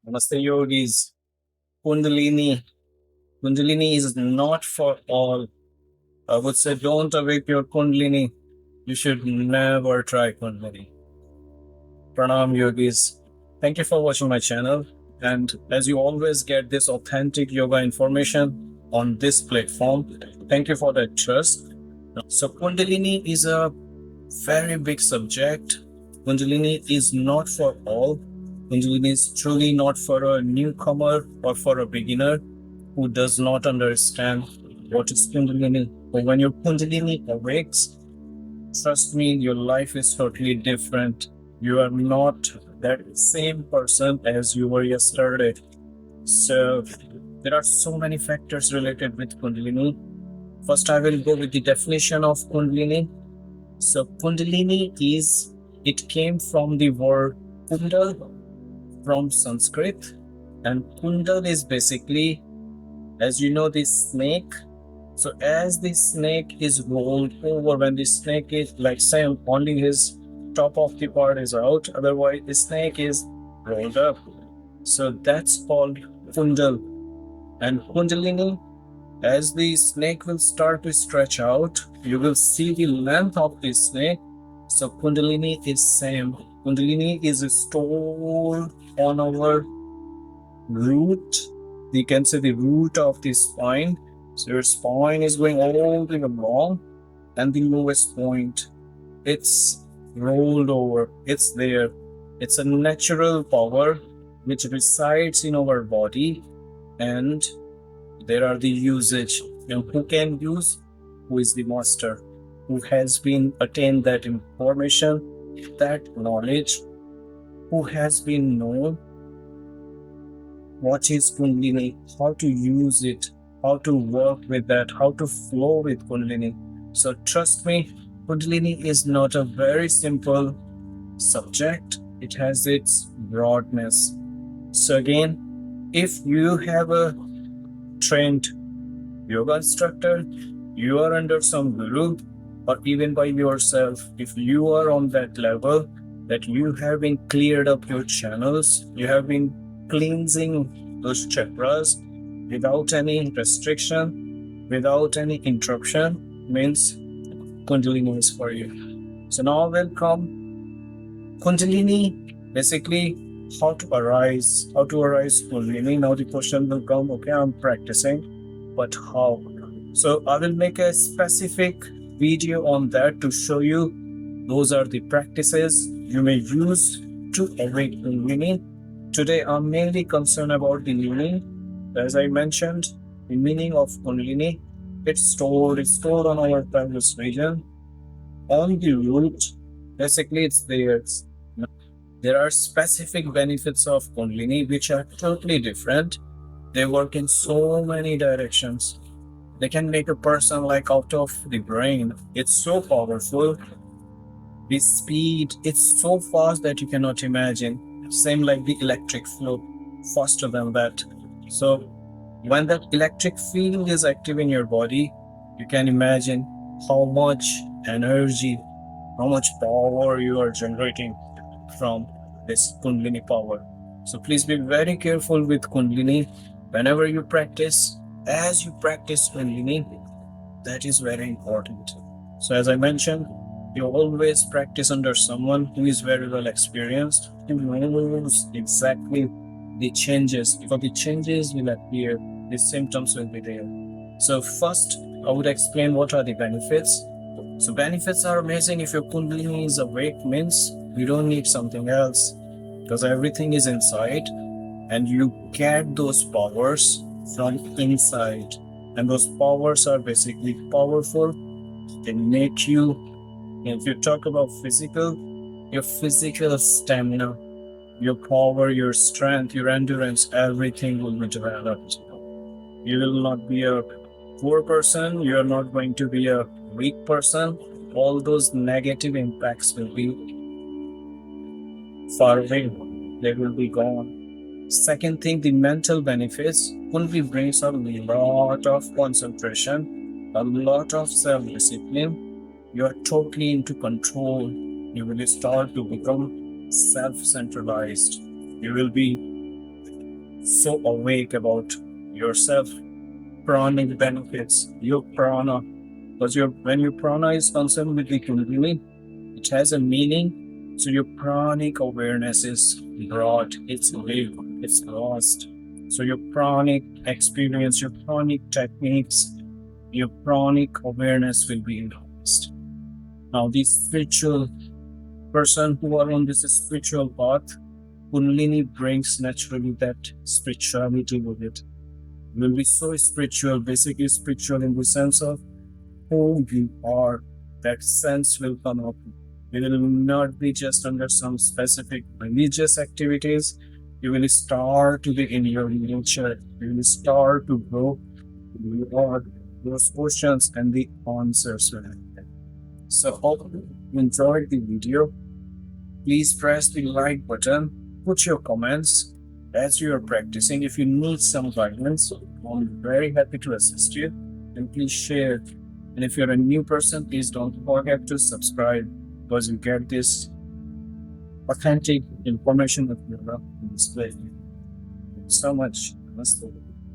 Namaste Yogis. Kundalini. Kundalini is not for all. I would say don't awake your Kundalini. You should never try Kundalini. Pranam Yogis. Thank you for watching my channel. And as you always get this authentic yoga information on this platform, thank you for that trust. So Kundalini is a very big subject. Kundalini is not for all. Kundalini is truly not for a newcomer or for a beginner who does not understand what is Kundalini. But when your Kundalini awakes, trust me, your life is totally different. You are not that same person as you were yesterday. So there are so many factors related with Kundalini. First, I will go with the definition of Kundalini. So Kundalini it came from the word kundal from Sanskrit, and kundal is basically, as you know, this snake. So as the snake is rolled over, when the snake is like say only his top of the part is out, otherwise the snake is rolled up. So that's called kundal. And kundalini, as the snake will start to stretch out, you will see the length of the snake. So Kundalini is same. Kundalini is stored on our root. You can say the root of the spine. So your spine is going all the way along, and the lowest point, it's rolled over. It's there. It's a natural power which resides in our body, and there are the usage. And who can use? Who is the master? Who has been attained that information, that knowledge? Who has been known what is Kundalini, how to use it, how to work with that, how to flow with Kundalini. So trust me, Kundalini is not a very simple subject. It has its broadness. So again, if you have a trained yoga instructor, you are under some guru, or even by yourself, if you are on that level that you have been cleared up your channels, you have been cleansing those chakras without any restriction, without any interruption, means Kundalini is for you. So now welcome. Kundalini, basically how to arise Kundalini. Now the question will come, okay, I'm practicing, but how? So I will make a specific video on that to show you those are the practices you may use to awake Kundalini. Today I'm mainly concerned about the meaning. As I mentioned, the meaning of Kundalini, it's stored on our pelvis region, on the root. Basically it's there. There are specific benefits of Kundalini which are totally different. They work in so many directions. They can make a person like out of the brain. It's so powerful. The speed, it's so fast that you cannot imagine. Same like the electric flow, faster than that. So when that electric field is active in your body, you can imagine how much energy, how much power you are generating from this Kundalini power. So please be very careful with Kundalini whenever you practice. As you practice Kundalini, that is very important. So as I mentioned, you always practice under someone who is very well experienced, who knows exactly the changes, because the changes will appear, the symptoms will be there. So first, I would explain what are the benefits. So benefits are amazing. If your Kundalini is awake, means you don't need something else, because everything is inside, and you get those powers from inside. And those powers are basically powerful. They make you, if you talk about your physical stamina, your power, your strength, your endurance, everything will be developed. You will not be a poor person. You are not going to be a weak person. All those negative impacts will be far away. They will be gone. Second thing, the mental benefits. Kundalini brings a lot of concentration, a lot of self-discipline. You are totally into control. You will start to become self-centralized. You will be so awake about yourself, pranic benefits, your prana, because when your prana is concerned with the Kundalini, it has a meaning. So your pranic awareness is broad, it's big, it's vast. So your pranic experience, your pranic techniques, your pranic awareness will be enhanced. Now, the spiritual person who are on this spiritual path, Kundalini brings naturally that spirituality with it. You will be so spiritual, basically spiritual in the sense of who you are. That sense will come up. You will not be just under some specific religious activities. You will start to be in your nature. You will start to grow. You are those questions and the answers will happen. So hope you enjoyed the video. Please press the like button, put your comments as you are practicing. If you need some guidance, I'm very happy to assist you. And please share. And if you're a new person, please don't forget to subscribe, because you get this authentic information of Yoga in this way. Thank you so much. Namaste.